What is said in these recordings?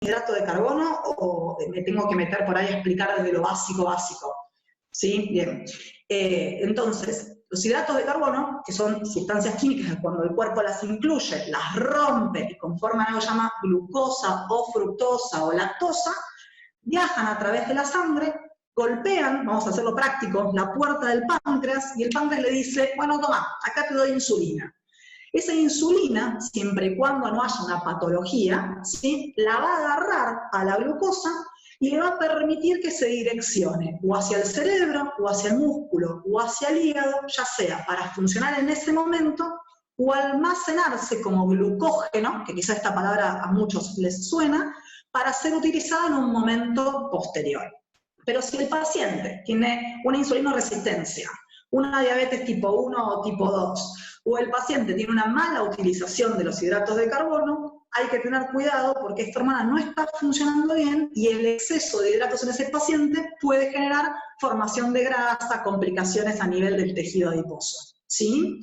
hidrato de carbono o me tengo que meter por ahí a explicar desde lo básico básico? ¿Sí? Bien. Entonces, los hidratos de carbono, que son sustancias químicas que cuando el cuerpo las incluye, las rompe y conforman algo que se llama glucosa o fructosa o lactosa, viajan a través de la sangre, golpean, vamos a hacerlo práctico, la puerta del páncreas, y el páncreas le dice, bueno, toma, acá te doy insulina. Esa insulina, siempre y cuando no haya una patología, ¿sí?, la va a agarrar a la glucosa y le va a permitir que se direccione o hacia el cerebro, o hacia el músculo, o hacia el hígado, ya sea para funcionar en ese momento, o almacenarse como glucógeno, que quizá esta palabra a muchos les suena, para ser utilizada en un momento posterior. Pero si el paciente tiene una insulinoresistencia, una diabetes tipo 1 o tipo 2, o el paciente tiene una mala utilización de los hidratos de carbono, hay que tener cuidado porque esta hormona no está funcionando bien y el exceso de hidratos en ese paciente puede generar formación de grasa, complicaciones a nivel del tejido adiposo, ¿sí?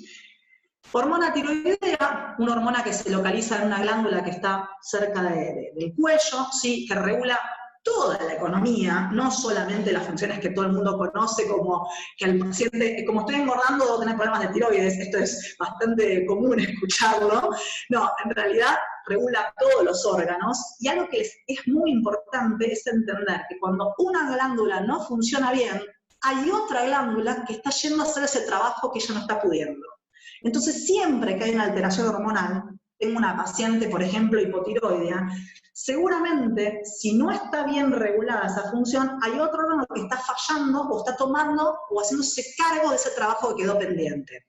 Hormona tiroidea, una hormona que se localiza en una glándula que está cerca del cuello, ¿sí?, que regula toda la economía, no solamente las funciones que todo el mundo conoce, como que el paciente, como estoy engordando, debo tener problemas de tiroides, esto es bastante común escucharlo. No, en realidad regula todos los órganos, y algo que es muy importante es entender que cuando una glándula no funciona bien, hay otra glándula que está yendo a hacer ese trabajo que ella no está pudiendo. Entonces, siempre que hay una alteración hormonal, tengo una paciente, por ejemplo, hipotiroidea, seguramente, si no está bien regulada esa función, hay otro órgano que está fallando o está tomando o haciéndose cargo de ese trabajo que quedó pendiente.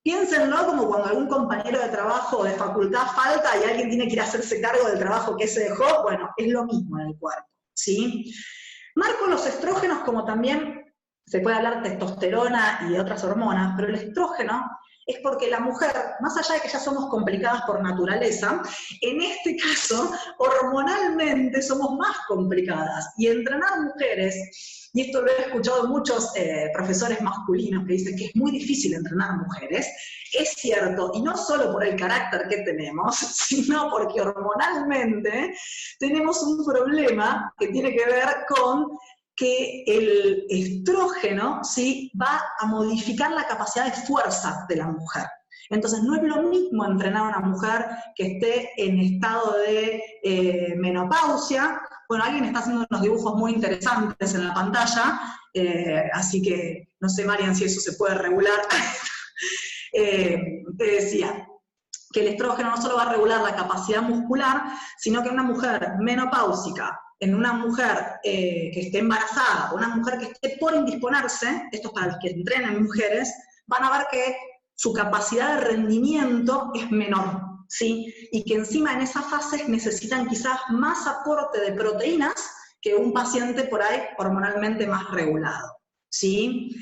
Piénsenlo como cuando algún compañero de trabajo o de facultad falta y alguien tiene que ir a hacerse cargo del trabajo que se dejó. Bueno, es lo mismo en el cuerpo, ¿sí? Marco los estrógenos como también se puede hablar de testosterona y de otras hormonas, pero el estrógeno es porque la mujer, más allá de que ya somos complicadas por naturaleza, en este caso, hormonalmente somos más complicadas. Y entrenar mujeres, y esto lo he escuchado muchos profesores masculinos que dicen que es muy difícil entrenar mujeres, es cierto, y no solo por el carácter que tenemos, sino porque hormonalmente tenemos un problema que tiene que ver con que el estrógeno, ¿sí?, va a modificar la capacidad de fuerza de la mujer. Entonces, no es lo mismo entrenar a una mujer que esté en estado de menopausia. Bueno, alguien está haciendo unos dibujos muy interesantes en la pantalla, así que no sé, Marian, si eso se puede regular. Te decía que el estrógeno no solo va a regular la capacidad muscular, sino que una mujer menopáusica, en una mujer que esté embarazada, o una mujer que esté por indisponerse, esto es para los que entrenan mujeres, van a ver que su capacidad de rendimiento es menor, ¿sí? Y que encima en esas fases necesitan quizás más aporte de proteínas que un paciente por ahí hormonalmente más regulado, ¿sí?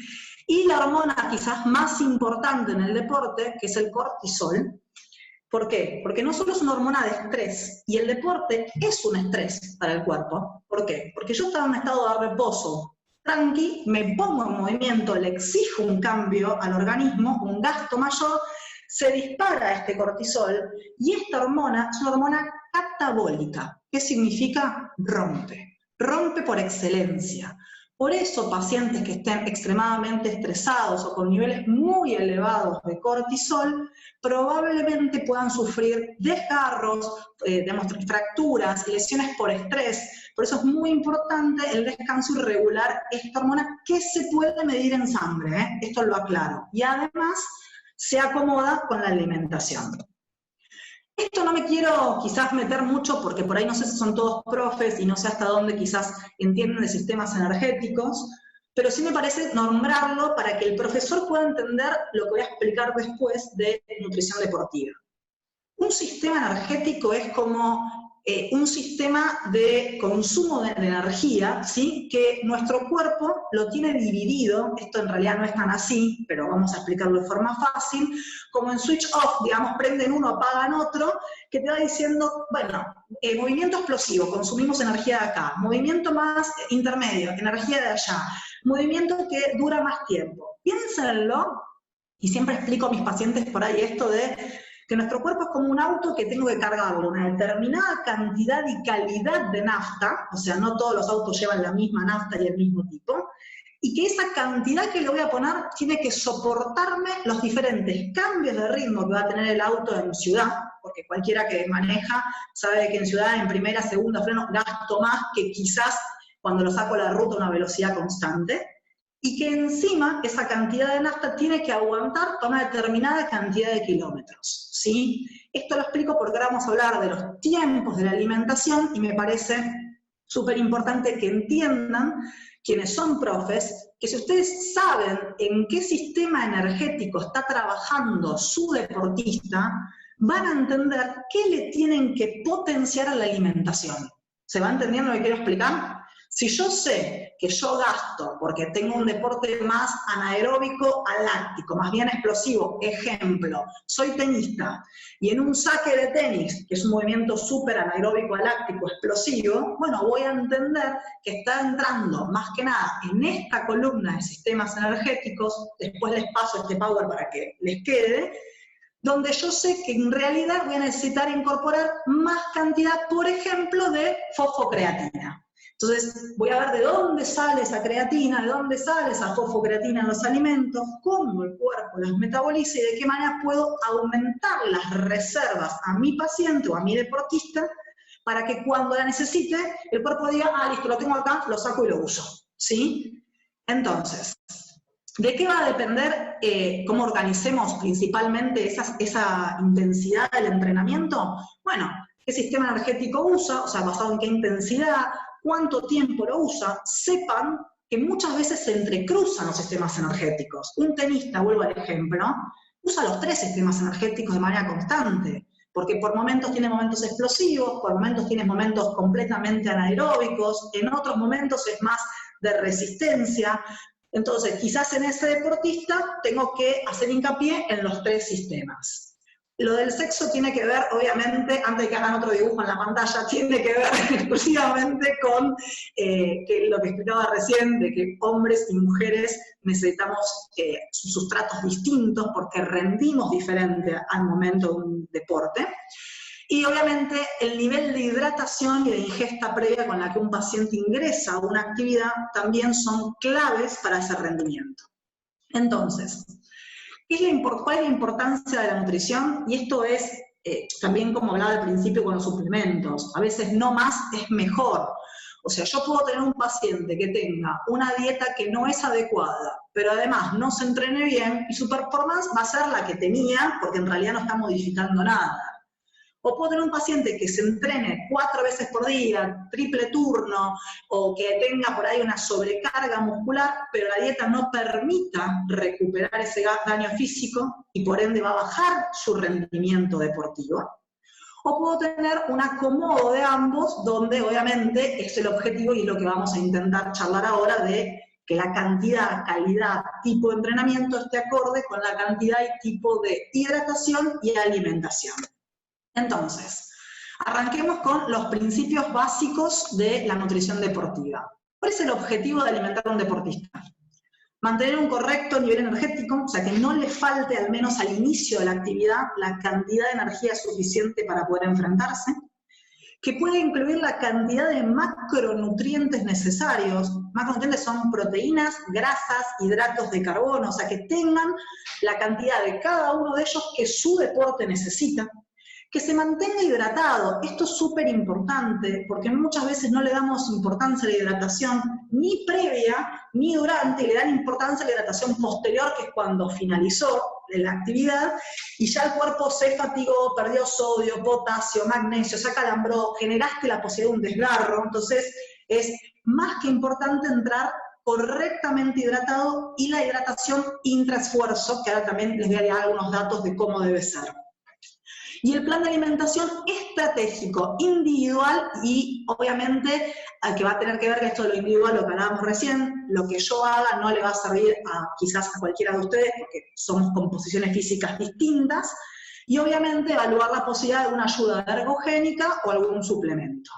Y la hormona quizás más importante en el deporte, que es el cortisol. ¿Por qué? Porque no solo es una hormona de estrés, y el deporte es un estrés para el cuerpo. ¿Por qué? Porque yo estaba en un estado de reposo tranqui, me pongo en movimiento, le exijo un cambio al organismo, un gasto mayor, se dispara este cortisol, y esta hormona es una hormona catabólica. ¿Qué significa? Rompe. Rompe por excelencia. Por eso, pacientes que estén extremadamente estresados o con niveles muy elevados de cortisol, probablemente puedan sufrir desgarros, fracturas, lesiones por estrés. Por eso es muy importante el descanso y regular esta hormona que se puede medir en sangre, ¿eh? Esto lo aclaro. Y además se acomoda con la alimentación. Esto no me quiero quizás meter mucho porque por ahí no sé si son todos profes y no sé hasta dónde quizás entienden de sistemas energéticos, pero sí me parece nombrarlo para que el profesor pueda entender lo que voy a explicar después de nutrición deportiva. Un sistema energético es como un sistema de consumo de energía, ¿sí?, que nuestro cuerpo lo tiene dividido. Esto en realidad no es tan así, pero vamos a explicarlo de forma fácil, como en switch off, digamos, prenden uno, apagan otro, que te va diciendo, bueno, movimiento explosivo, consumimos energía de acá, movimiento más intermedio, energía de allá, movimiento que dura más tiempo. Piénsenlo, y siempre explico a mis pacientes por ahí esto de que nuestro cuerpo es como un auto que tengo que cargarlo una determinada cantidad y calidad de nafta, o sea, no todos los autos llevan la misma nafta y el mismo tipo, y que esa cantidad que le voy a poner tiene que soportarme los diferentes cambios de ritmo que va a tener el auto en ciudad, porque cualquiera que maneja sabe que en ciudad, en primera, segunda, freno, gasto más que quizás cuando lo saco a la ruta a una velocidad constante, y que encima esa cantidad de nafta tiene que aguantar para una determinada cantidad de kilómetros, ¿sí? Esto lo explico porque ahora vamos a hablar de los tiempos de la alimentación y me parece súper importante que entiendan, quienes son profes, que si ustedes saben en qué sistema energético está trabajando su deportista, van a entender qué le tienen que potenciar a la alimentación. ¿Se va entendiendo lo que quiero explicar? Si yo sé que yo gasto, porque tengo un deporte más anaeróbico a láctico, más bien explosivo, ejemplo, soy tenista, y en un saque de tenis, que es un movimiento súper anaeróbico a láctico, explosivo, bueno, voy a entender que está entrando más que nada en esta columna de sistemas energéticos, después les paso este power para que les quede, donde yo sé que en realidad voy a necesitar incorporar más cantidad, por ejemplo, de fosfocreatina. Entonces, voy a ver de dónde sale esa creatina, de dónde sale esa fosfocreatina en los alimentos, cómo el cuerpo las metaboliza y de qué manera puedo aumentar las reservas a mi paciente o a mi deportista para que cuando la necesite, el cuerpo diga, ah, listo, lo tengo acá, lo saco y lo uso, ¿sí? Entonces, ¿de qué va a depender cómo organicemos principalmente esa intensidad del entrenamiento? Bueno, qué sistema energético usa, o sea, basado en qué intensidad, cuánto tiempo lo usa. Sepan que muchas veces se entrecruzan los sistemas energéticos. Un tenista, vuelvo al ejemplo, usa los 3 sistemas energéticos de manera constante, porque por momentos tiene momentos explosivos, por momentos tiene momentos completamente anaeróbicos, en otros momentos es más de resistencia. Entonces, quizás en ese deportista tengo que hacer hincapié en los 3 sistemas. Lo del sexo tiene que ver, obviamente, antes de que hagan otro dibujo en la pantalla, tiene que ver exclusivamente con que lo que explicaba recién, de que hombres y mujeres necesitamos sustratos distintos porque rendimos diferente al momento de un deporte. Y obviamente el nivel de hidratación y de ingesta previa con la que un paciente ingresa a una actividad también son claves para ese rendimiento. Entonces, ¿cuál es la importancia de la nutrición? Y esto es también como hablaba al principio con los suplementos. A veces no más es mejor. O sea, yo puedo tener un paciente que tenga una dieta que no es adecuada, pero además no se entrene bien y su performance va a ser la que tenía porque en realidad no está modificando nada. O puedo tener un paciente que se entrene 4 veces por día, triple turno, o que tenga por ahí una sobrecarga muscular, pero la dieta no permita recuperar ese daño físico y por ende va a bajar su rendimiento deportivo. O puedo tener un acomodo de ambos, donde obviamente es el objetivo y es lo que vamos a intentar charlar ahora de que la cantidad, calidad, tipo de entrenamiento esté acorde con la cantidad y tipo de hidratación y alimentación. Entonces, arranquemos con los principios básicos de la nutrición deportiva. ¿Cuál es el objetivo de alimentar a un deportista? Mantener un correcto nivel energético, o sea, que no le falte al menos al inicio de la actividad la cantidad de energía suficiente para poder enfrentarse, que puede incluir la cantidad de macronutrientes necesarios. Macronutrientes son proteínas, grasas, hidratos de carbono, o sea, que tengan la cantidad de cada uno de ellos que su deporte necesita. Que se mantenga hidratado. Esto es súper importante porque muchas veces no le damos importancia a la hidratación ni previa ni durante, y le dan importancia a la hidratación posterior, que es cuando finalizó la actividad y ya el cuerpo se fatigó, perdió sodio, potasio, magnesio, se acalambró, generaste la posibilidad de un desgarro. Entonces es más que importante entrar correctamente hidratado y la hidratación intraesfuerzo, que ahora también les voy a dar algunos datos de cómo debe ser. Y el plan de alimentación estratégico, individual y obviamente que va a tener que ver con esto de lo individual, lo que hablábamos recién, lo que yo haga no le va a servir quizás a cualquiera de ustedes porque somos composiciones físicas distintas y obviamente evaluar la posibilidad de una ayuda ergogénica o algún suplemento.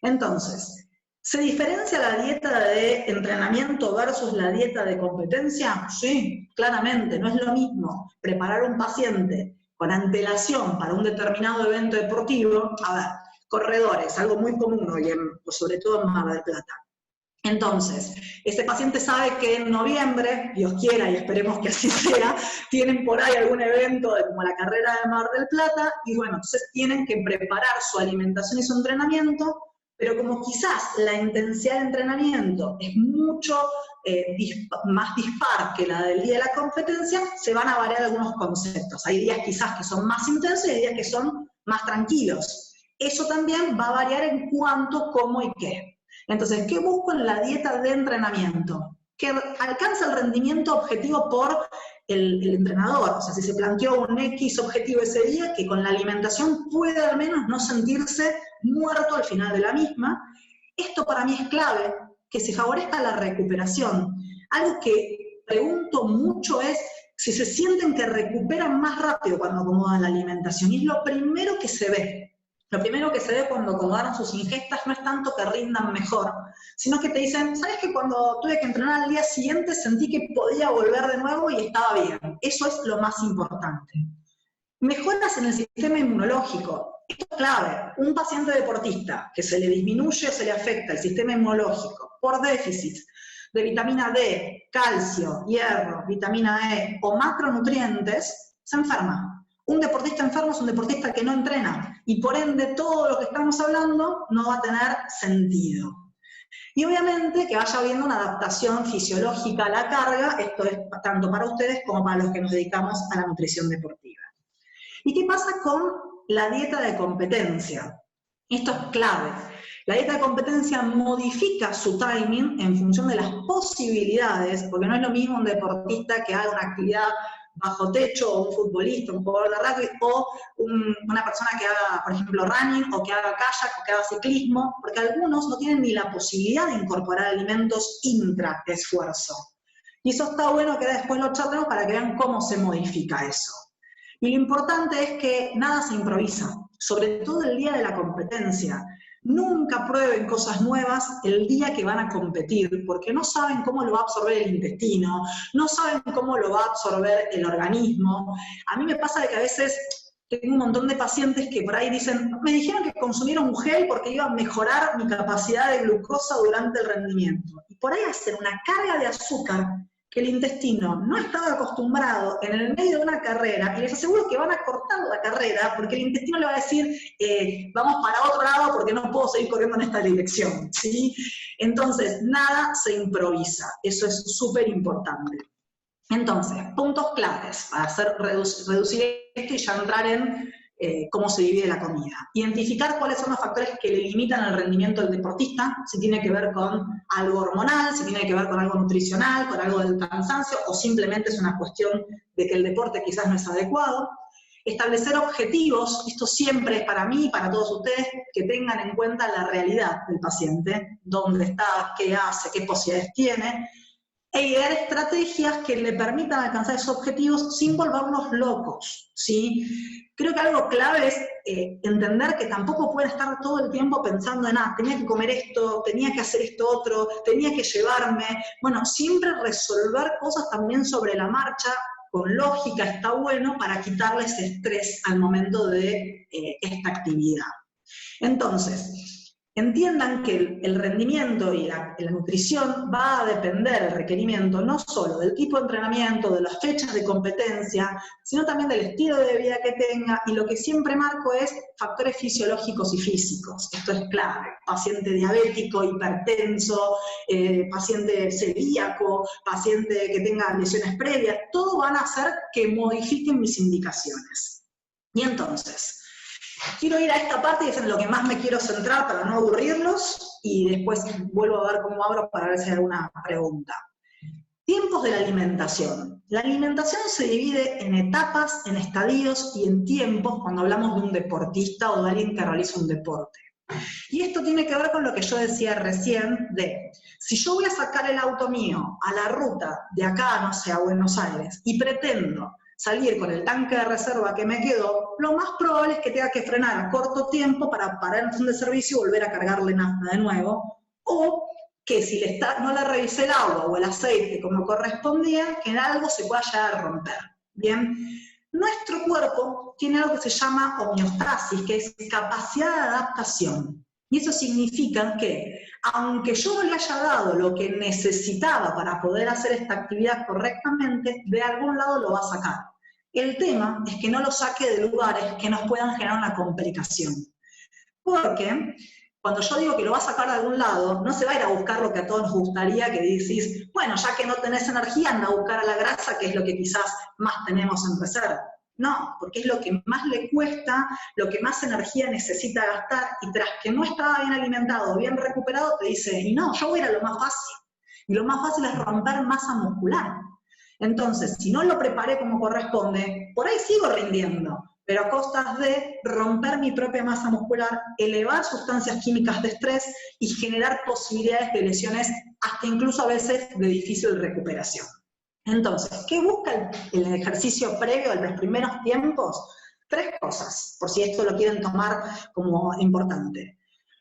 Entonces, ¿se diferencia la dieta de entrenamiento versus la dieta de competencia? Sí, claramente, no es lo mismo preparar un paciente con antelación para un determinado evento deportivo, a ver, corredores, algo muy común hoy, sobre todo en Mar del Plata. Entonces, ese paciente sabe que en noviembre, Dios quiera y esperemos que así sea, tienen por ahí algún evento como la carrera de Mar del Plata, y bueno, entonces tienen que preparar su alimentación y su entrenamiento, pero como quizás la intensidad de entrenamiento es mucho más dispar que la del día de la competencia, se van a variar algunos conceptos. Hay días quizás que son más intensos y hay días que son más tranquilos. Eso también va a variar en cuánto, cómo y qué. Entonces, ¿qué busco en la dieta de entrenamiento? Que alcance el rendimiento objetivo por el entrenador. O sea, si se planteó un X objetivo ese día, que con la alimentación pueda al menos no sentirse muerto al final de la misma. Esto para mí es clave, que se favorezca la recuperación. Algo que pregunto mucho es si se sienten que recuperan más rápido cuando acomodan la alimentación. Y es lo primero que se ve. Lo primero que se ve cuando acomodaron sus ingestas no es tanto que rindan mejor, sino que te dicen, ¿sabes que cuando tuve que entrenar al día siguiente sentí que podía volver de nuevo y estaba bien? Eso es lo más importante. Mejoras en el sistema inmunológico. Esto es clave. Un paciente deportista que se le disminuye o se le afecta el sistema inmunológico por déficit de vitamina D, calcio, hierro, vitamina E o macronutrientes, se enferma. Un deportista enfermo es un deportista que no entrena y por ende todo lo que estamos hablando no va a tener sentido. Y obviamente que vaya habiendo una adaptación fisiológica a la carga, esto es tanto para ustedes como para los que nos dedicamos a la nutrición deportiva. ¿Y qué pasa con la dieta de competencia? Esto es clave. La dieta de competencia modifica su timing en función de las posibilidades, porque no es lo mismo un deportista que haga una actividad bajo techo, o un futbolista, un jugador de rugby, o una persona que haga, por ejemplo, running, o que haga kayak, o que haga ciclismo, porque algunos no tienen ni la posibilidad de incorporar alimentos intra-esfuerzo. Y eso está bueno que después lo charlemos para que vean cómo se modifica eso. Y lo importante es que nada se improvisa, sobre todo el día de la competencia. Nunca prueben cosas nuevas el día que van a competir, porque no saben cómo lo va a absorber el intestino, no saben cómo lo va a absorber el organismo. A mí me pasa de que a veces tengo un montón de pacientes que por ahí dicen, me dijeron que consumiera un gel porque iba a mejorar mi capacidad de glucosa durante el rendimiento. Y por ahí hacen una carga de azúcar que el intestino no estaba acostumbrado en el medio de una carrera, y les aseguro que van a cortar la carrera porque el intestino le va a decir, vamos para otro lado porque no puedo seguir corriendo en esta dirección, ¿sí? Entonces, nada se improvisa, eso es súper importante. Entonces, puntos claves para reducir esto y ya entrar en cómo se divide la comida. Identificar cuáles son los factores que le limitan el rendimiento del deportista, si tiene que ver con algo hormonal, si tiene que ver con algo nutricional, con algo del cansancio, o simplemente es una cuestión de que el deporte quizás no es adecuado. Establecer objetivos, esto siempre es para mí y para todos ustedes, que tengan en cuenta la realidad del paciente, dónde está, qué hace, qué posibilidades tiene, e idear estrategias que le permitan alcanzar esos objetivos sin volvernos locos, ¿sí? Creo que algo clave es entender que tampoco pueden estar todo el tiempo pensando en, tenía que comer esto, tenía que hacer esto otro, tenía que llevarme. Bueno, siempre resolver cosas también sobre la marcha, con lógica, está bueno para quitarles estrés al momento de esta actividad. Entonces, entiendan que el rendimiento y la nutrición va a depender, el requerimiento, no solo del tipo de entrenamiento, de las fechas de competencia, sino también del estilo de vida que tenga, y lo que siempre marco es factores fisiológicos y físicos. Esto es clave. Paciente diabético, hipertenso, paciente celíaco, paciente que tenga lesiones previas, todo van a hacer que modifiquen mis indicaciones. Y entonces, quiero ir a esta parte y es en lo que más me quiero centrar para no aburrirlos, y después vuelvo a ver cómo abro para ver si hay alguna pregunta. Tiempos de la alimentación. La alimentación se divide en etapas, en estadios y en tiempos cuando hablamos de un deportista o de alguien que realiza un deporte. Y esto tiene que ver con lo que yo decía recién de, si yo voy a sacar el auto mío a la ruta de acá, no sé, a Buenos Aires, y pretendo salir con el tanque de reserva que me quedó, lo más probable es que tenga que frenar a corto tiempo para parar en función de servicio y volver a cargarle nafta de nuevo, o que si no le revisé el agua o el aceite como correspondía, que en algo se pueda llegar a romper. Bien, Nuestro cuerpo tiene algo que se llama homeostasis, que es capacidad de adaptación. Y eso significa que, aunque yo no le haya dado lo que necesitaba para poder hacer esta actividad correctamente, de algún lado lo va a sacar. El tema es que no lo saque de lugares que nos puedan generar una complicación. Porque cuando yo digo que lo va a sacar de algún lado, no se va a ir a buscar lo que a todos nos gustaría, que decís, bueno, ya que no tenés energía, anda a buscar a la grasa, que es lo que quizás más tenemos en reserva. No, porque es lo que más le cuesta, lo que más energía necesita gastar, y tras que no estaba bien alimentado, bien recuperado, te dice, y no, yo voy a ir a lo más fácil. Y lo más fácil es romper masa muscular. Entonces, si no lo preparé como corresponde, por ahí sigo rindiendo, pero a costas de romper mi propia masa muscular, elevar sustancias químicas de estrés y generar posibilidades de lesiones, hasta incluso a veces de difícil recuperación. Entonces, ¿qué busca el ejercicio previo de los primeros tiempos? 3 cosas, por si esto lo quieren tomar como importante.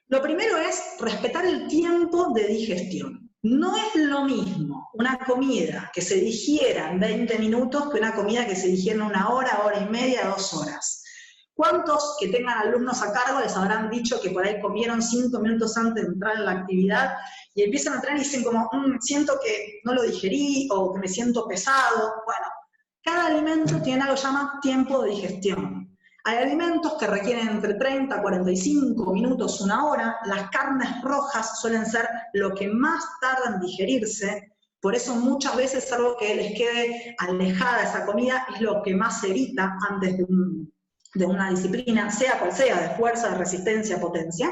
Lo primero es respetar el tiempo de digestión. No es lo mismo una comida que se digiera en 20 minutos que una comida que se digiera en 1 hora, hora y media, 2 horas. ¿Cuántos que tengan alumnos a cargo les habrán dicho que por ahí comieron 5 minutos antes de entrar en la actividad y empiezan a entrar y dicen como, siento que no lo digerí o que me siento pesado? Bueno, cada alimento tiene algo que se llama tiempo de digestión. Hay alimentos que requieren entre 30 a 45 minutos, 1 hora. Las carnes rojas suelen ser lo que más tardan en digerirse. Por eso muchas veces algo que les quede alejada esa comida es lo que más se evita antes de una disciplina, sea cual sea, de fuerza, de resistencia, potencia.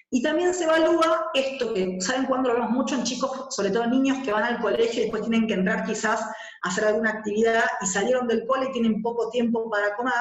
Y también se evalúa esto que, ¿saben cuándo lo vemos mucho en chicos, sobre todo niños que van al colegio y después tienen que entrar quizás a hacer alguna actividad y salieron del cole y tienen poco tiempo para comer?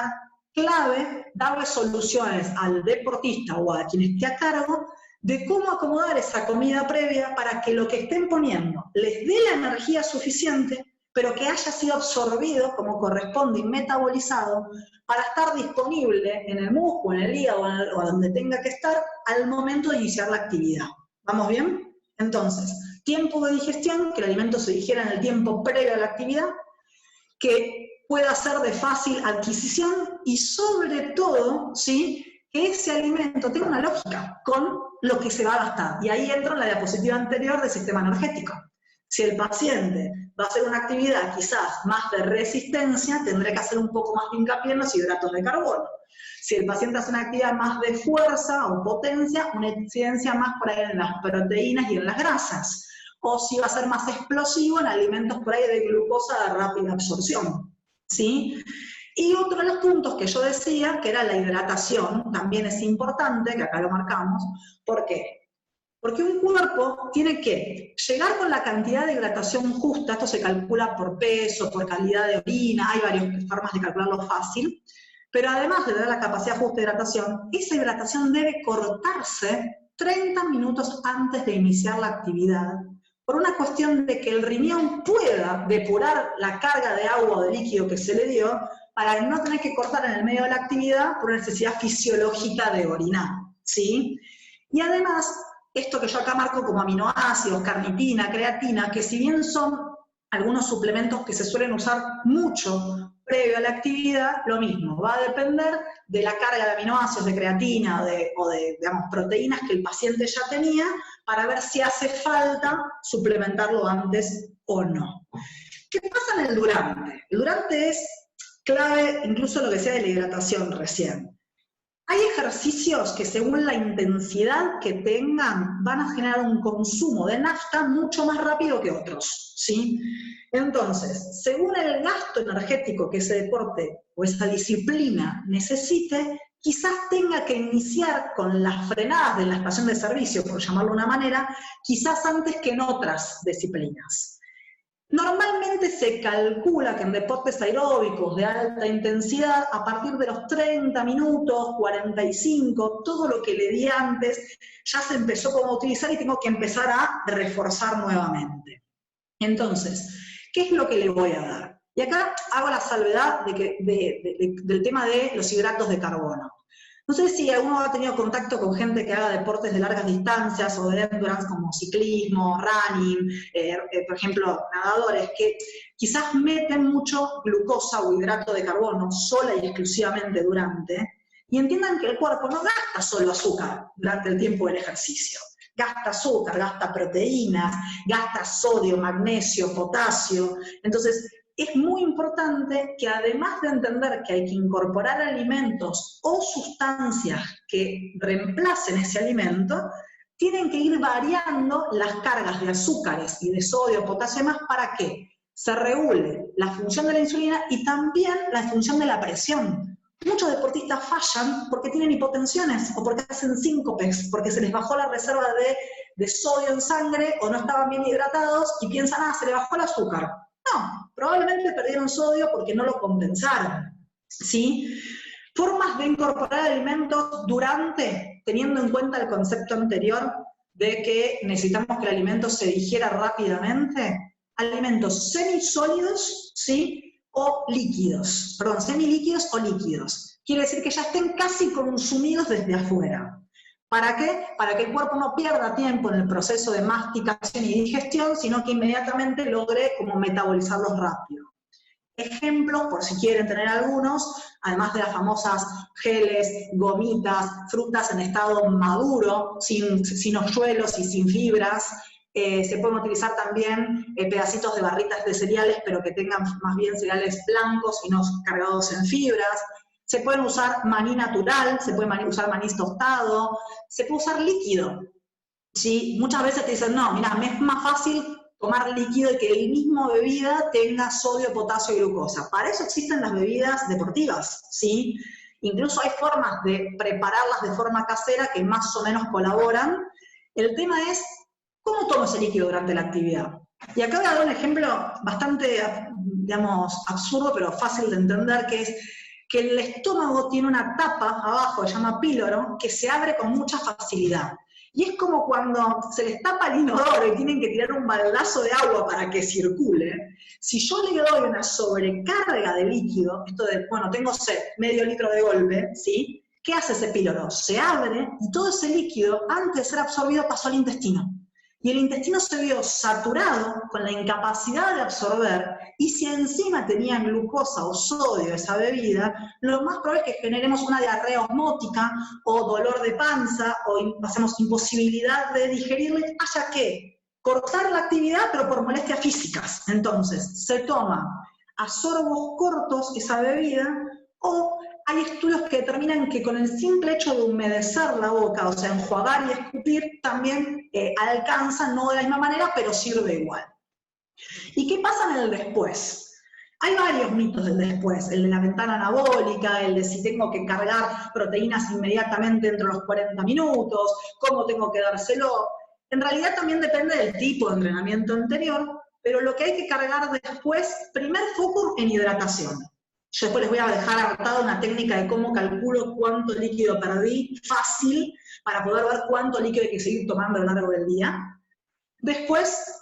Clave darle soluciones al deportista o a quien esté a cargo de cómo acomodar esa comida previa para que lo que estén poniendo les dé la energía suficiente, pero que haya sido absorbido como corresponde y metabolizado para estar disponible en el músculo, en el hígado o donde tenga que estar al momento de iniciar la actividad. ¿Vamos bien? Entonces, tiempo de digestión, que el alimento se digiera en el tiempo previo a la actividad, que pueda ser de fácil adquisición y sobre todo, ¿sí?, que ese alimento tenga una lógica con lo que se va a gastar. Y ahí entra en la diapositiva anterior del sistema energético. Si el paciente va a hacer una actividad quizás más de resistencia, tendré que hacer un poco más de hincapié en los hidratos de carbono. Si el paciente hace una actividad más de fuerza o potencia, una incidencia más por ahí en las proteínas y en las grasas. O si va a ser más explosivo en alimentos por ahí de glucosa de rápida absorción. ¿Sí? Y otro de los puntos que yo decía, que era la hidratación, también es importante, que acá lo marcamos. ¿Por qué? Porque un cuerpo tiene que llegar con la cantidad de hidratación justa, esto se calcula por peso, por calidad de orina, hay varias formas de calcularlo fácil, pero además de dar la capacidad justa de hidratación, esa hidratación debe cortarse 30 minutos antes de iniciar la actividad, por una cuestión de que el riñón pueda depurar la carga de agua o de líquido que se le dio, para no tener que cortar en el medio de la actividad por una necesidad fisiológica de orinar, ¿sí? Y además, esto que yo acá marco como aminoácidos, carnitina, creatina, que si bien son algunos suplementos que se suelen usar mucho previo a la actividad, lo mismo, va a depender de la carga de aminoácidos, de creatina o de digamos, proteínas que el paciente ya tenía, para ver si hace falta suplementarlo antes o no. ¿Qué pasa en el durante? El durante es clave, incluso lo que sea de la hidratación recién. Hay ejercicios que según la intensidad que tengan van a generar un consumo de nafta mucho más rápido que otros, ¿sí? Entonces, según el gasto energético que ese deporte o esa disciplina necesite, quizás tenga que iniciar con las frenadas de la estación de servicio, por llamarlo de una manera, quizás antes que en otras disciplinas. Normalmente se calcula que en deportes aeróbicos de alta intensidad, a partir de los 30 minutos, 45, todo lo que le di antes, ya se empezó como a utilizar y tengo que empezar a reforzar nuevamente. Entonces, ¿qué es lo que le voy a dar? Y acá hago la salvedad del tema de los hidratos de carbono. No sé si alguno ha tenido contacto con gente que haga deportes de largas distancias o de endurance como ciclismo, running, por ejemplo, nadadores, que quizás meten mucho glucosa o hidrato de carbono sola y exclusivamente durante, y entiendan que el cuerpo no gasta solo azúcar durante el tiempo del ejercicio. Gasta azúcar, gasta proteínas, gasta sodio, magnesio, potasio. Entonces, es muy importante que además de entender que hay que incorporar alimentos o sustancias que reemplacen ese alimento, tienen que ir variando las cargas de azúcares y de sodio, potasio y demás, ¿para qué? Se regule la función de la insulina y también la función de la presión. Muchos deportistas fallan porque tienen hipotensiones o porque hacen síncopes, porque se les bajó la reserva de sodio en sangre o no estaban bien hidratados y piensan, ah, se le bajó el azúcar. No, probablemente perdieron sodio porque no lo compensaron, ¿sí? Formas de incorporar alimentos durante, teniendo en cuenta el concepto anterior de que necesitamos que el alimento se digiera rápidamente, alimentos semisólidos, ¿sí? O líquidos, perdón, semilíquidos o líquidos. Quiere decir que ya estén casi consumidos desde afuera. ¿Para qué? Para que el cuerpo no pierda tiempo en el proceso de masticación y digestión, sino que inmediatamente logre como metabolizarlos rápido. Ejemplos, por si quieren tener algunos, además de las famosas geles, gomitas, frutas en estado maduro, sin hoyuelos y sin fibras. Se pueden utilizar también pedacitos de barritas de cereales, pero que tengan más bien cereales blancos y no cargados en fibras. Se pueden usar maní natural, se puede usar maní tostado, se puede usar líquido. ¿Sí? Muchas veces te dicen, no, mira, me es más fácil tomar líquido y que el mismo bebida tenga sodio, potasio y glucosa. Para eso existen las bebidas deportivas, ¿sí? Incluso hay formas de prepararlas de forma casera que más o menos colaboran. El tema es, ¿cómo tomo ese líquido durante la actividad? Y acá voy a dar un ejemplo bastante, digamos, absurdo, pero fácil de entender, que es que el estómago tiene una tapa abajo, que se llama píloro, que se abre con mucha facilidad. Y es como cuando se les tapa el inodoro y tienen que tirar un baldazo de agua para que circule. Si yo le doy una sobrecarga de líquido, esto de, bueno, tengo sed, medio litro de golpe, ¿sí? ¿Qué hace ese píloro? Se abre y todo ese líquido, antes de ser absorbido, pasó al intestino. Y el intestino se vio saturado con la incapacidad de absorber, y si encima tenía glucosa o sodio esa bebida, lo más probable es que generemos una diarrea osmótica o dolor de panza o pasemos imposibilidad de digerirlo, haya que cortar la actividad pero por molestias físicas. Entonces se toma a sorbos cortos esa bebida, o hay estudios que determinan que con el simple hecho de humedecer la boca, o sea, enjuagar y escupir, también alcanza, no de la misma manera, pero sirve igual. ¿Y qué pasa en el después? Hay varios mitos del después, el de la ventana anabólica, el de si tengo que cargar proteínas inmediatamente dentro de los 40 minutos, cómo tengo que dárselo. En realidad también depende del tipo de entrenamiento anterior, pero lo que hay que cargar después, primer foco en hidratación. Yo después les voy a dejar anotado una técnica de cómo calculo cuánto líquido perdí, fácil, para poder ver cuánto líquido hay que seguir tomando a lo largo del día. Después,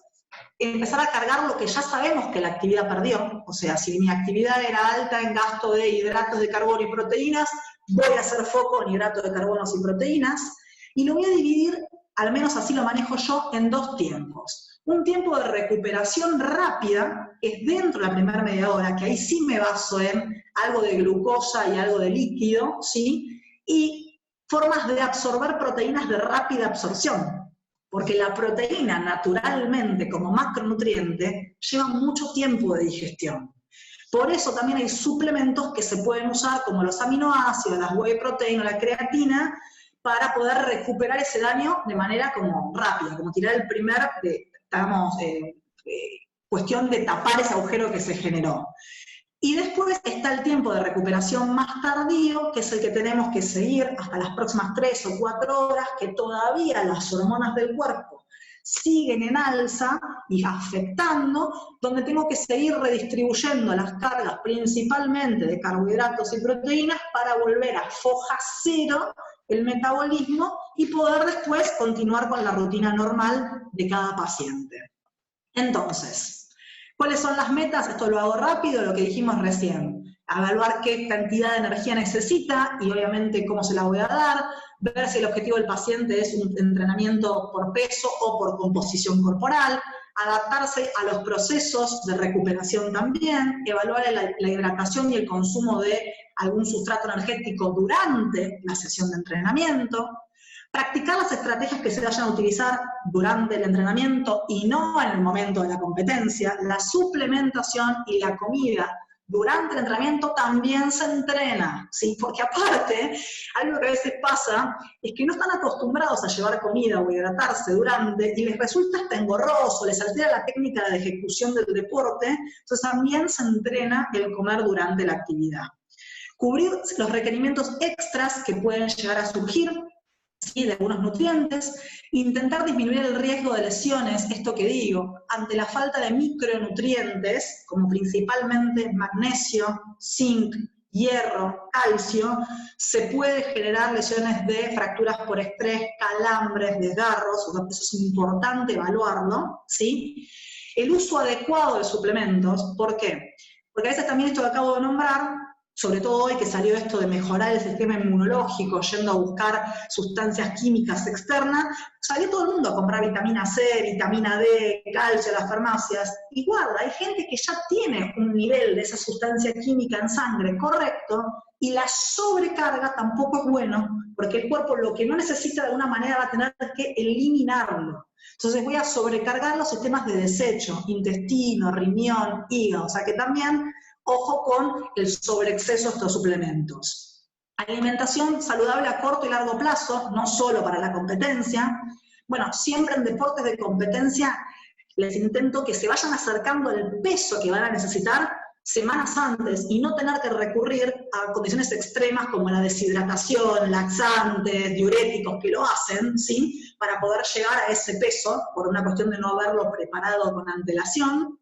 empezar a cargar lo que ya sabemos que la actividad perdió. O sea, si mi actividad era alta en gasto de hidratos de carbono y proteínas, voy a hacer foco en hidratos de carbono y proteínas, y lo voy a dividir, al menos así lo manejo yo, en dos tiempos. Un tiempo de recuperación rápida, que es dentro de la primera media hora, que ahí sí me baso en algo de glucosa y algo de líquido, ¿sí? Y formas de absorber proteínas de rápida absorción, porque la proteína naturalmente como macronutriente lleva mucho tiempo de digestión. Por eso también hay suplementos que se pueden usar, como los aminoácidos, las whey protein o la creatina, para poder recuperar ese daño de manera como rápida, como tirar el primer, cuestión de tapar ese agujero que se generó. Y después está el tiempo de recuperación más tardío, que es el que tenemos que seguir hasta las próximas 3 o 4 horas, que todavía las hormonas del cuerpo siguen en alza y afectando, donde tengo que seguir redistribuyendo las cargas principalmente de carbohidratos y proteínas para volver a foja cero el metabolismo y poder después continuar con la rutina normal de cada paciente. Entonces, ¿cuáles son las metas? Esto lo hago rápido, lo que dijimos recién. evaluar qué cantidad de energía necesita y obviamente cómo se la voy a dar, ver si el objetivo del paciente es un entrenamiento por peso o por composición corporal, adaptarse a los procesos de recuperación también, evaluar la hidratación y el consumo de algún sustrato energético durante la sesión de entrenamiento, practicar las estrategias que se vayan a utilizar durante el entrenamiento y no en el momento de la competencia, la suplementación y la comida durante el entrenamiento también se entrena, ¿sí? Porque aparte, algo que a veces pasa es que no están acostumbrados a llevar comida o hidratarse durante y les resulta hasta engorroso, les altera la técnica de ejecución del deporte, entonces también se entrena el comer durante la actividad. Cubrir los requerimientos extras que pueden llegar a surgir, ¿sí? De algunos nutrientes, intentar disminuir el riesgo de lesiones, esto que digo, ante la falta de micronutrientes, como principalmente magnesio, zinc, hierro, calcio, se puede generar lesiones de fracturas por estrés, calambres, desgarros, o sea, eso es importante evaluarlo, ¿sí? El uso adecuado de suplementos, ¿por qué? Porque a veces también esto que acabo de nombrar, sobre todo hoy que salió esto de mejorar el sistema inmunológico, yendo a buscar sustancias químicas externas, salió todo el mundo a comprar vitamina C, vitamina D, calcio a las farmacias. Igual, hay gente que ya tiene un nivel de esa sustancia química en sangre correcto, y la sobrecarga tampoco es bueno, porque el cuerpo lo que no necesita de alguna manera va a tener que eliminarlo. Entonces voy a sobrecargar los sistemas de desecho, intestino, riñón, hígado, o sea que también ojo con el sobreexceso de estos suplementos. Alimentación saludable a corto y largo plazo, no solo para la competencia. Bueno, siempre en deportes de competencia les intento que se vayan acercando al peso que van a necesitar semanas antes y no tener que recurrir a condiciones extremas como la deshidratación, laxantes, diuréticos que lo hacen, ¿sí? Para poder llegar a ese peso por una cuestión de no haberlo preparado con antelación.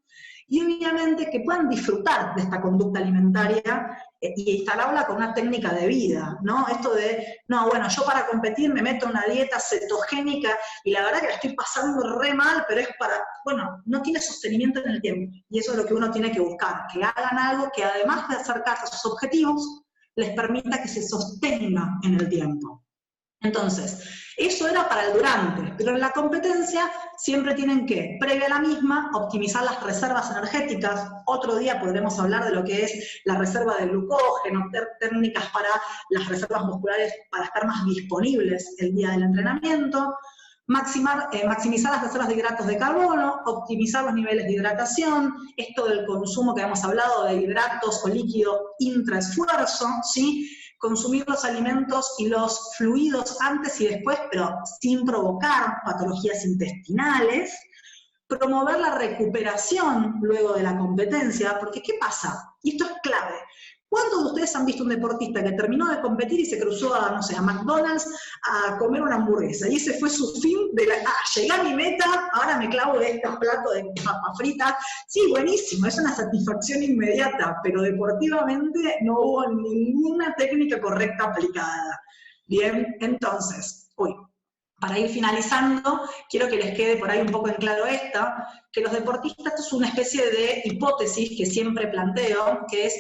Y obviamente que puedan disfrutar de esta conducta alimentaria y instalarla con una técnica de vida, ¿no? Esto de, no, bueno, yo para competir me meto en una dieta cetogénica y la verdad que la estoy pasando re mal, pero es para, bueno, no tiene sostenimiento en el tiempo. Y eso es lo que uno tiene que buscar, que hagan algo que además de acercarse a sus objetivos, les permita que se sostenga en el tiempo. Entonces, eso era para el durante, pero en la competencia siempre tienen que, previa a la misma, optimizar las reservas energéticas. Otro día podremos hablar de lo que es la reserva de glucógeno, técnicas para las reservas musculares para estar más disponibles el día del entrenamiento, maximizar las reservas de hidratos de carbono, optimizar los niveles de hidratación, esto del consumo que hemos hablado de hidratos o líquido intraesfuerzo, ¿sí? Consumir los alimentos y los fluidos antes y después, pero sin provocar patologías intestinales, promover la recuperación luego de la competencia, porque ¿qué pasa? Y esto es clave. ¿Cuántos de ustedes han visto un deportista que terminó de competir y se cruzó a, no sé, a McDonald's a comer una hamburguesa? Y ese fue su fin de llegué a mi meta, ahora me clavo de este plato de papas fritas. Sí, buenísimo, es una satisfacción inmediata, pero deportivamente no hubo ninguna técnica correcta aplicada. Bien, entonces, para ir finalizando, quiero que les quede por ahí un poco en claro esta, que los deportistas, esto es una especie de hipótesis que siempre planteo, que es,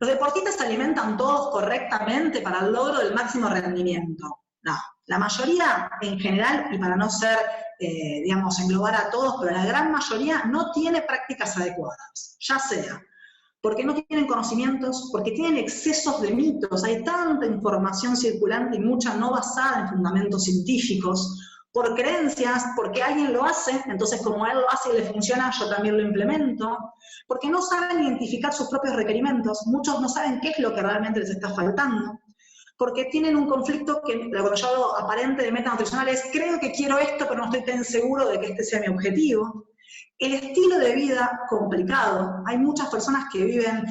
¿los deportistas se alimentan todos correctamente para el logro del máximo rendimiento? No, la mayoría en general, y para no ser, digamos, englobar a todos, pero la gran mayoría no tiene prácticas adecuadas, ya sea porque no tienen conocimientos, porque tienen excesos de mitos, hay tanta información circulante y mucha no basada en fundamentos científicos, por creencias, porque alguien lo hace, entonces como él lo hace y le funciona, yo también lo implemento, porque no saben identificar sus propios requerimientos, muchos no saben qué es lo que realmente les está faltando, porque tienen un conflicto que, cuando yo hablo aparente de meta nutricional, es creo que quiero esto, pero no estoy tan seguro de que este sea mi objetivo. El estilo de vida complicado, hay muchas personas que viven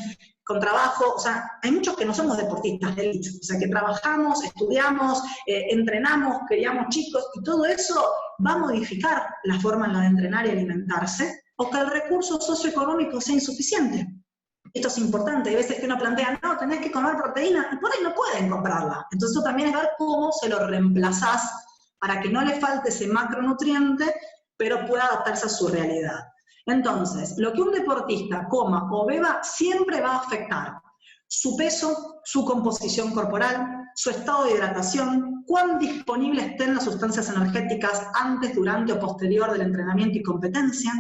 con trabajo, o sea, hay muchos que no somos deportistas de élite, o sea, que trabajamos, estudiamos, entrenamos, criamos chicos, y todo eso va a modificar la forma en la de entrenar y alimentarse, o que el recurso socioeconómico sea insuficiente. Esto es importante, hay veces que uno plantea, no, tenés que comer proteína, y por ahí no pueden comprarla. Entonces eso también es ver cómo se lo reemplazás para que no le falte ese macronutriente, pero pueda adaptarse a su realidad. Entonces, lo que un deportista coma o beba siempre va a afectar su peso, su composición corporal, su estado de hidratación, cuán disponibles estén las sustancias energéticas antes, durante o posterior del entrenamiento y competencia,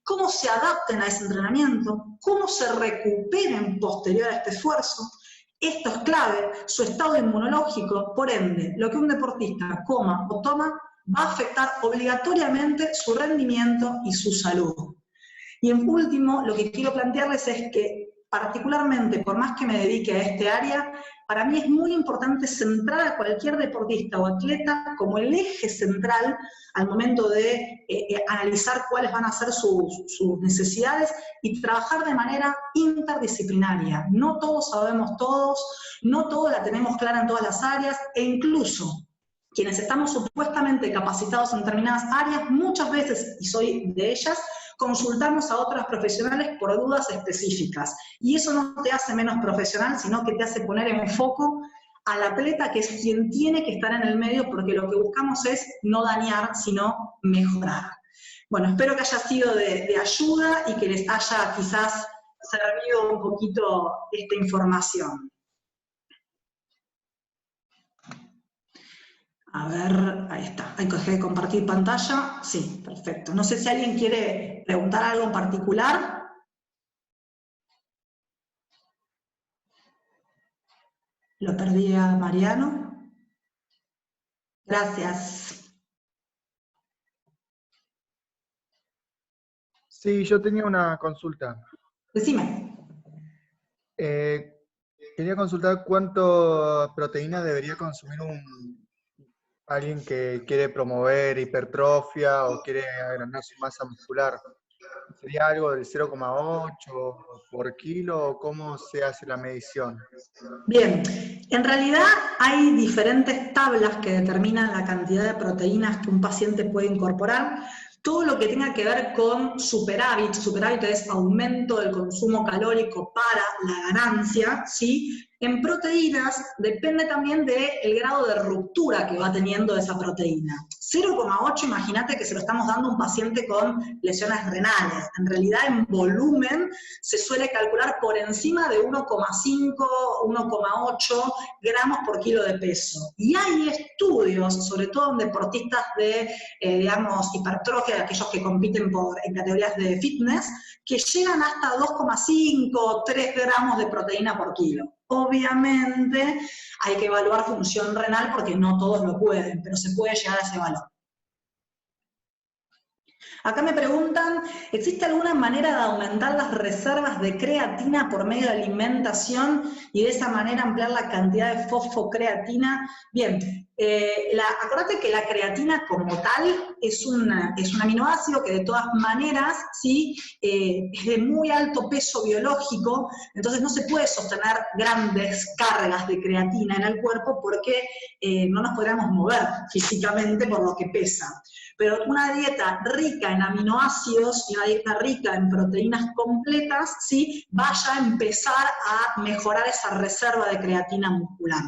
cómo se adapten a ese entrenamiento, cómo se recuperen posterior a este esfuerzo. Esto es clave, su estado inmunológico, por ende, lo que un deportista coma o toma va a afectar obligatoriamente su rendimiento y su salud. Y en último, lo que quiero plantearles es que, particularmente, por más que me dedique a este área, para mí es muy importante centrar a cualquier deportista o atleta como el eje central al momento de analizar cuáles van a ser sus necesidades y trabajar de manera interdisciplinaria. No todos sabemos todos, no todos la tenemos clara en todas las áreas, e incluso quienes estamos supuestamente capacitados en determinadas áreas, muchas veces, y soy de ellas, consultamos a otros profesionales por dudas específicas. Y eso no te hace menos profesional, sino que te hace poner en foco al atleta, que es quien tiene que estar en el medio, porque lo que buscamos es no dañar, sino mejorar. Bueno, espero que haya sido de ayuda y que les haya quizás servido un poquito esta información. A ver, ahí está. Hay que compartir pantalla. Sí, perfecto. No sé si alguien quiere preguntar algo en particular. Lo perdí a Mariano. Gracias. Sí, yo tenía una consulta. Decime. Quería consultar cuánto proteína debería consumir alguien que quiere promover hipertrofia o quiere agrandar su masa muscular. ¿Sería algo del 0,8 por kilo o cómo se hace la medición? Bien, en realidad hay diferentes tablas que determinan la cantidad de proteínas que un paciente puede incorporar. Todo lo que tenga que ver con superávit es aumento del consumo calórico para la ganancia, ¿sí? En proteínas depende también del grado de ruptura que va teniendo esa proteína. 0,8, imagínate que se lo estamos dando a un paciente con lesiones renales. En realidad, en volumen, se suele calcular por encima de 1,5, 1,8 gramos por kilo de peso. Y hay estudios, sobre todo en deportistas de, digamos, hipertrofia, de aquellos que compiten en categorías de fitness, que llegan hasta 2,5, 3 gramos de proteína por kilo. Obviamente hay que evaluar función renal porque no todos lo pueden, pero se puede llegar a ese valor. Acá me preguntan, ¿existe alguna manera de aumentar las reservas de creatina por medio de alimentación y de esa manera ampliar la cantidad de fosfocreatina? Bien, acordate que la creatina como tal es un aminoácido que de todas maneras, ¿sí? Es de muy alto peso biológico, entonces no se puede sostener grandes cargas de creatina en el cuerpo porque no nos podríamos mover físicamente por lo que pesa. Pero una dieta rica en aminoácidos y una dieta rica en proteínas completas, ¿sí? Vaya a empezar a mejorar esa reserva de creatina muscular.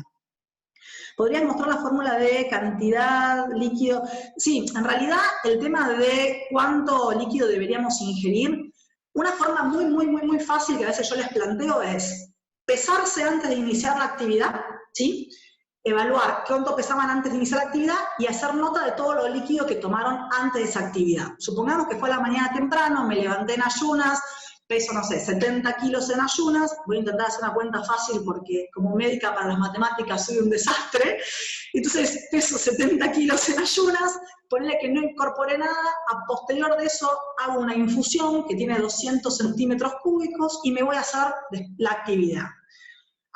¿Podrían mostrar la fórmula de cantidad líquido? Sí, en realidad el tema de cuánto líquido deberíamos ingerir, una forma muy fácil que a veces yo les planteo es pesarse antes de iniciar la actividad, ¿sí? Evaluar cuánto pesaban antes de iniciar la actividad y hacer nota de todo lo líquido que tomaron antes de esa actividad. Supongamos que fue a la mañana temprano, me levanté en ayunas, peso, no sé, 70 kilos en ayunas, voy a intentar hacer una cuenta fácil porque como médica para las matemáticas soy un desastre, entonces peso 70 kilos en ayunas, ponele que no incorporé nada, a posterior de eso hago una infusión que tiene 200 centímetros cúbicos y me voy a hacer la actividad.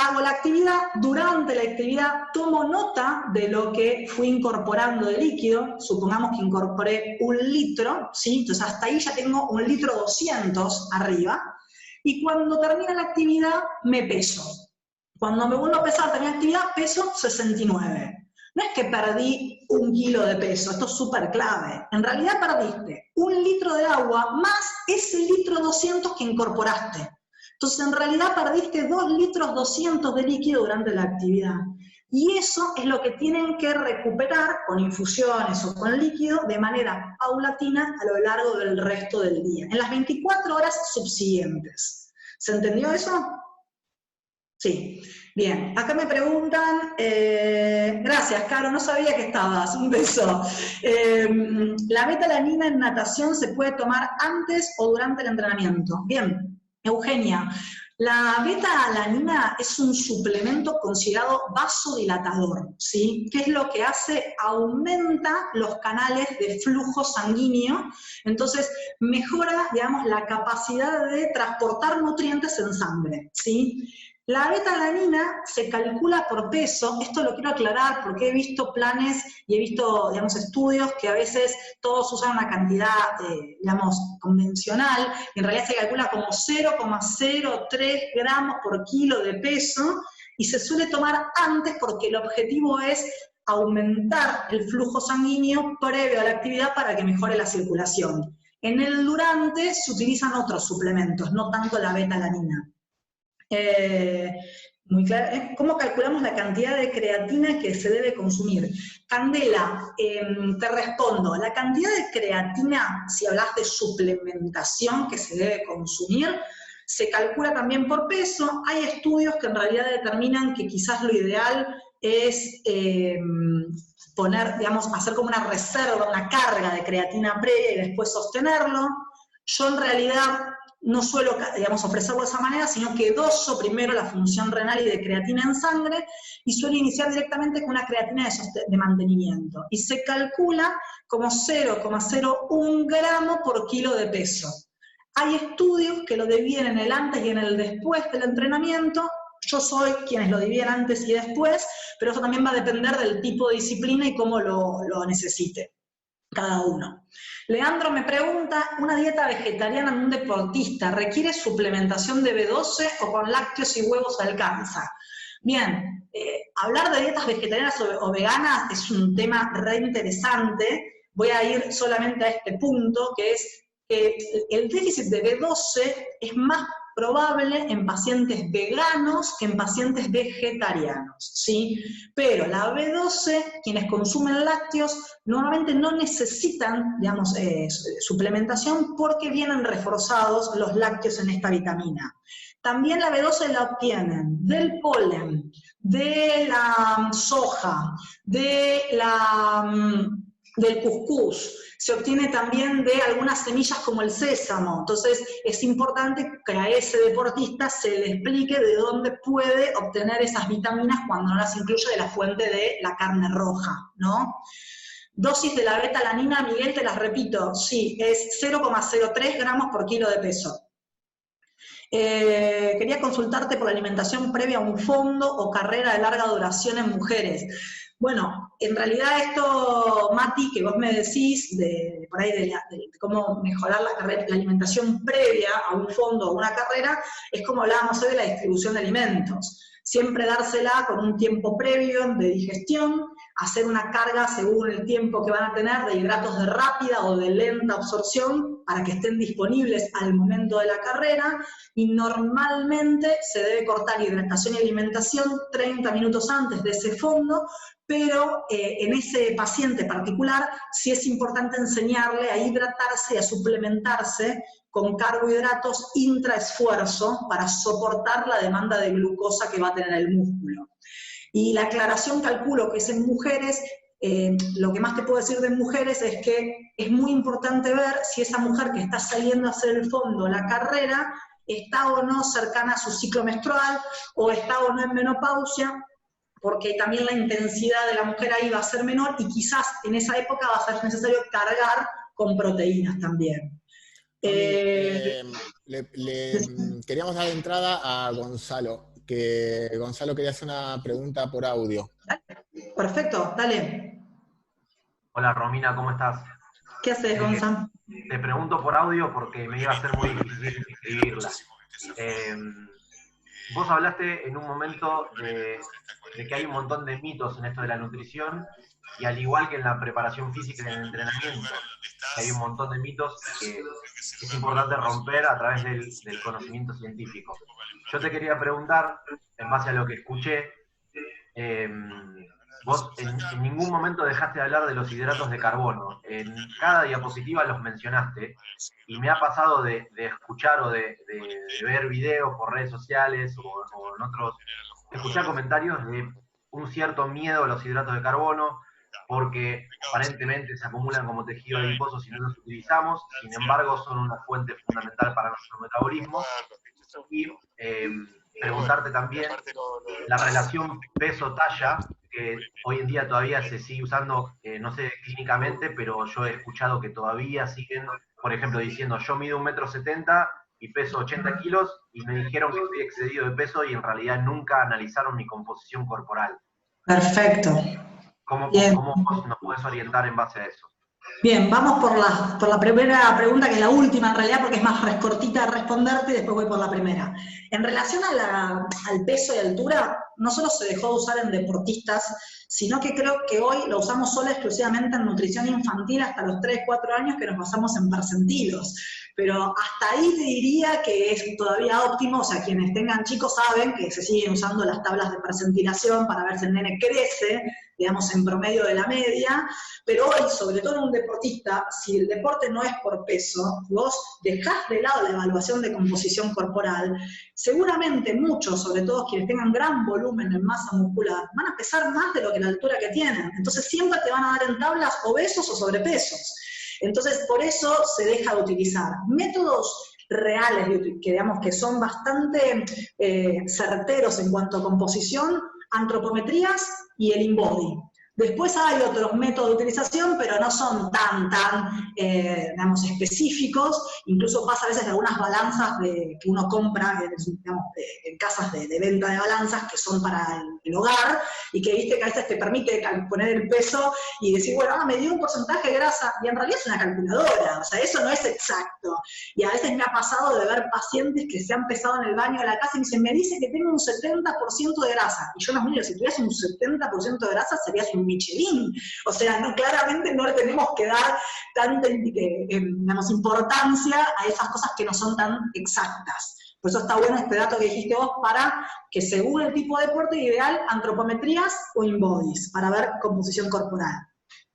Hago la actividad, durante la actividad tomo nota de lo que fui incorporando de líquido, supongamos que incorporé 1 litro, ¿sí? Entonces hasta ahí ya tengo 1,2 litros arriba, y cuando termina la actividad me peso. Cuando me vuelvo a pesar a terminar la actividad, peso 69. No es que perdí 1 kilo de peso, esto es súper clave. En realidad perdiste 1 litro de agua más ese 1,2 litros que incorporaste. Entonces, en realidad perdiste 2,2 litros de líquido durante la actividad. Y eso es lo que tienen que recuperar con infusiones o con líquido de manera paulatina a lo largo del resto del día, en las 24 horas subsiguientes. ¿Se entendió eso? Sí, bien. Acá me preguntan, gracias, Caro, no sabía que estabas, un beso. ¿La betalanina en natación se puede tomar antes o durante el entrenamiento? Bien, Eugenia, la beta-alanina es un suplemento considerado vasodilatador, ¿sí? ¿Qué es lo que hace? Aumenta los canales de flujo sanguíneo, entonces mejora, digamos, la capacidad de transportar nutrientes en sangre, ¿sí? La beta-alanina se calcula por peso, esto lo quiero aclarar porque he visto planes y he visto, digamos, estudios que a veces todos usan una cantidad, digamos, convencional, y en realidad se calcula como 0,03 gramos por kilo de peso, y se suele tomar antes porque el objetivo es aumentar el flujo sanguíneo previo a la actividad para que mejore la circulación. En el durante se utilizan otros suplementos, no tanto la beta-alanina. Muy claro. ¿Cómo calculamos la cantidad de creatina que se debe consumir? Candela, te respondo, la cantidad de creatina, si hablas de suplementación que se debe consumir, se calcula también por peso. Hay estudios que en realidad determinan que quizás lo ideal es poner, digamos, hacer como una reserva, una carga de creatina previa y después sostenerlo. Yo en realidad no suelo, digamos, ofrecerlo de esa manera, sino que doso primero la función renal y de creatina en sangre y suelo iniciar directamente con una creatina de mantenimiento. Y se calcula como 0,01 gramo por kilo de peso. Hay estudios que lo dividen en el antes y en el después del entrenamiento. Yo soy quienes lo dividen antes y después, pero eso también va a depender del tipo de disciplina y cómo lo necesite cada uno. Leandro me pregunta, ¿una dieta vegetariana en un deportista requiere suplementación de B12 o con lácteos y huevos alcanza? Bien, hablar de dietas vegetarianas o veganas es un tema re interesante. Voy a ir solamente a este punto, que es que el déficit de B12 es más probable en pacientes veganos que en pacientes vegetarianos, ¿sí? Pero la B12, quienes consumen lácteos, normalmente no necesitan, digamos, suplementación porque vienen reforzados los lácteos en esta vitamina. También la B12 la obtienen del polen, de la soja, del cuscús, se obtiene también de algunas semillas como el sésamo. Entonces es importante que a ese deportista se le explique de dónde puede obtener esas vitaminas cuando no las incluye de la fuente de la carne roja, ¿no? Dosis de la beta-alanina, Miguel, te las repito, sí, es 0,03 gramos por kilo de peso. Quería consultarte por la alimentación previa a un fondo o carrera de larga duración en mujeres. Bueno, en realidad esto, Mati, que vos me decís por ahí de cómo mejorar la alimentación previa a un fondo o una carrera, es como hablábamos hoy de la distribución de alimentos. Siempre dársela con un tiempo previo de digestión, hacer una carga según el tiempo que van a tener de hidratos de rápida o de lenta absorción para que estén disponibles al momento de la carrera, y normalmente se debe cortar hidratación y alimentación 30 minutos antes de ese fondo, pero en ese paciente particular sí es importante enseñarle a hidratarse y a suplementarse con carbohidratos intraesfuerzo para soportar la demanda de glucosa que va a tener el músculo. Y la aclaración calculo que es en mujeres. Lo que más te puedo decir de mujeres es que es muy importante ver si esa mujer que está saliendo a hacer el fondo, la carrera, está o no cercana a su ciclo menstrual o está o no en menopausia, porque también la intensidad de la mujer ahí va a ser menor y quizás en esa época va a ser necesario cargar con proteínas también. Queríamos dar entrada a Gonzalo, que Gonzalo quería hacer una pregunta por audio. Perfecto, dale. Hola Romina, ¿cómo estás? ¿Qué haces, Gonzalo? Te pregunto por audio porque me iba a ser muy difícil escribirla. Vos hablaste en un momento de que hay un montón de mitos en esto de la nutrición, y al igual que en la preparación física y en el entrenamiento, hay un montón de mitos que es importante romper a través del conocimiento científico. Yo te quería preguntar, en base a lo que escuché, vos en ningún momento dejaste de hablar de los hidratos de carbono. En cada diapositiva los mencionaste, y me ha pasado de escuchar o de ver videos por redes sociales o en otros, escuchar comentarios de un cierto miedo a los hidratos de carbono, porque aparentemente se acumulan como tejido adiposo si no los utilizamos, sin embargo son una fuente fundamental para nuestro metabolismo. Y preguntarte también la relación peso-talla, que hoy en día todavía se sigue usando, no sé clínicamente, pero yo he escuchado que todavía siguen, por ejemplo, diciendo yo mido 1,70 m y peso 80 kilos, y me dijeron que estoy excedido de peso y en realidad nunca analizaron mi composición corporal. Perfecto. ¿Cómo vos nos podés orientar en base a eso? Bien, vamos por la primera pregunta, que es la última en realidad, porque es más cortita de responderte, y después voy por la primera. En relación al peso y altura, no solo se dejó de usar en deportistas, sino que creo que hoy lo usamos solo exclusivamente en nutrición infantil hasta los 3, 4 años, que nos basamos en percentilos. Pero hasta ahí te diría que es todavía óptimo, o sea, quienes tengan chicos saben que se siguen usando las tablas de percentilación para ver si el nene crece, digamos, en promedio de la media, pero hoy, sobre todo en un deportista, si el deporte no es por peso, vos dejás de lado la evaluación de composición corporal, seguramente muchos, sobre todo quienes tengan gran volumen en masa muscular, van a pesar más de lo que la altura que tienen, entonces siempre te van a dar en tablas obesos o sobrepesos. Entonces, por eso se deja de utilizar métodos reales, que digamos que son bastante certeros en cuanto a composición, antropometrías y el InBody. Después hay otros métodos de utilización, pero no son tan digamos, específicos. Incluso pasa a veces de algunas balanzas que uno compra digamos, en casas de venta de balanzas que son para el hogar, y que viste que a veces te permite poner el peso y decir, bueno, me dio un porcentaje de grasa, y en realidad es una calculadora, o sea, eso no es exacto. Y a veces me ha pasado de ver pacientes que se han pesado en el baño de la casa y me dicen, me dice que tengo un 70% de grasa. Y yo los miro, si tuvieras un 70% de grasa serías un Michelin. O sea, no, claramente no le tenemos que dar tanta digamos, importancia a esas cosas que no son tan exactas. Por eso está bueno este dato que dijiste vos, para que según el tipo de deporte ideal, antropometrías o InBodies, para ver composición corporal.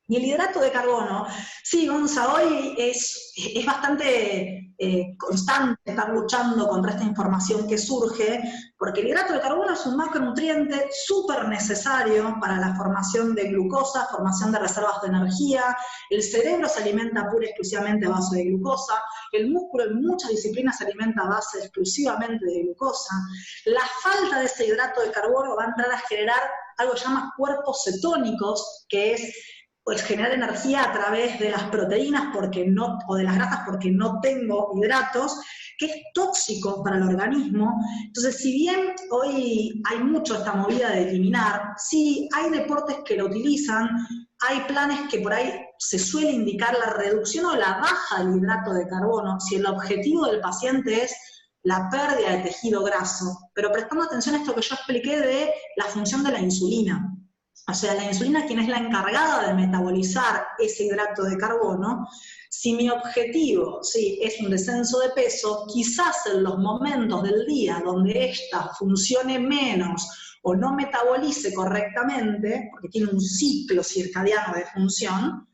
Y el hidrato de carbono, sí, Gonza, hoy es bastante constante estar luchando contra esta información que surge, porque el hidrato de carbono es un macronutriente súper necesario para la formación de glucosa, formación de reservas de energía. El cerebro se alimenta pura y exclusivamente a base de glucosa, el músculo en muchas disciplinas se alimenta a base exclusivamente de glucosa. La falta de ese hidrato de carbono va a entrar a generar algo que se llama cuerpos cetónicos, que es pues generar energía a través de las proteínas o de las grasas porque no tengo hidratos, que es tóxico para el organismo. Entonces, si bien hoy hay mucho esta movida de eliminar, sí hay deportes que lo utilizan, hay planes que por ahí se suele indicar la reducción o la baja del hidrato de carbono, si el objetivo del paciente es la pérdida de tejido graso, pero prestando atención a esto que yo expliqué de la función de la insulina. O sea, la insulina, quien es la encargada de metabolizar ese hidrato de carbono, si mi objetivo es un descenso de peso, quizás en los momentos del día donde ésta funcione menos o no metabolice correctamente, porque tiene un ciclo circadiano de función,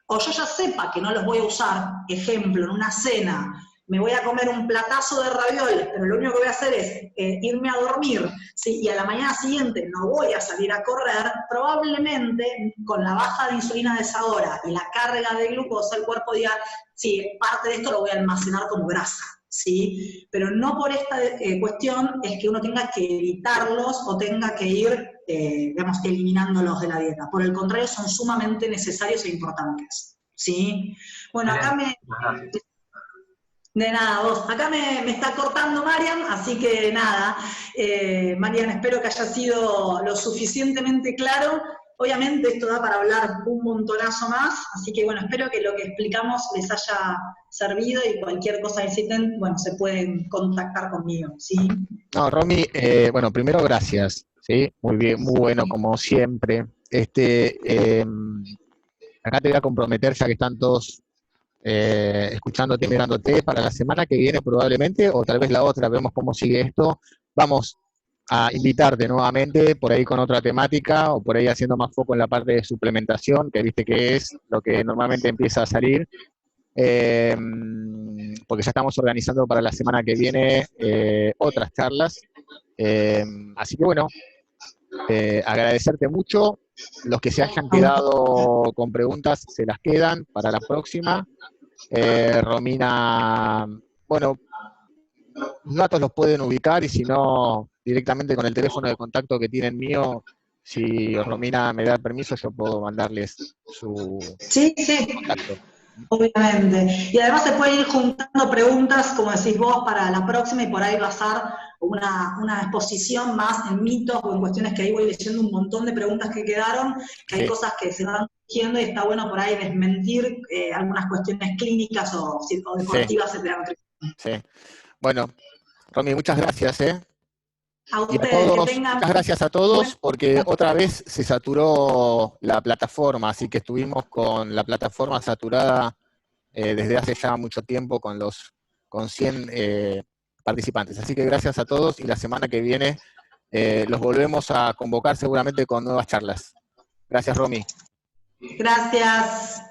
o yo ya sepa que no los voy a usar, ejemplo, en una cena, me voy a comer un platazo de ravioles, pero lo único que voy a hacer es irme a dormir, ¿sí? Y a la mañana siguiente no voy a salir a correr, probablemente con la baja de insulina de esa hora y la carga de glucosa, el cuerpo diga, sí, parte de esto lo voy a almacenar como grasa, ¿sí? Pero no por esta cuestión es que uno tenga que evitarlos o tenga que ir, digamos, eliminándolos de la dieta. Por el contrario, son sumamente necesarios e importantes, ¿sí? Bueno, acá De nada, vos. Acá me está cortando Marian, así que nada. Marian, espero que haya sido lo suficientemente claro. Obviamente esto da para hablar un montonazo más, así que bueno, espero que lo que explicamos les haya servido y cualquier cosa que necesiten, bueno, se pueden contactar conmigo, ¿sí? No, Romy, bueno, primero gracias, ¿sí? Muy bien, muy bueno como siempre. Acá te voy a comprometer, ya que están todos escuchándote, mirándote, para la semana que viene probablemente, o tal vez la otra, vemos cómo sigue esto. Vamos a invitarte nuevamente por ahí con otra temática o por ahí haciendo más foco en la parte de suplementación, que viste que es lo que normalmente empieza a salir, porque ya estamos organizando para la semana que viene otras charlas. Así que bueno, agradecerte mucho. Los que se hayan quedado con preguntas se las quedan para la próxima. Romina, bueno, los datos los pueden ubicar y si no, directamente con el teléfono de contacto que tienen mío, si Romina me da permiso, yo puedo mandarles su Sí, sí, contacto. obviamente. Y además se pueden ir juntando preguntas, como decís vos, para la próxima y por ahí basar una exposición más en mitos o en cuestiones que ahí voy leyendo un montón de preguntas que quedaron, que hay cosas que se van surgiendo y está bueno por ahí desmentir algunas cuestiones clínicas o deportivas de la nutrición. Sí. Bueno, Romy, muchas gracias, ¿eh? A Y a ustedes, que todos, tengan... muchas gracias a todos, porque otra vez se saturó la plataforma, así que estuvimos con la plataforma saturada desde hace ya mucho tiempo con 100 participantes. Así que gracias a todos y la semana que viene los volvemos a convocar seguramente con nuevas charlas. Gracias, Romy. Gracias.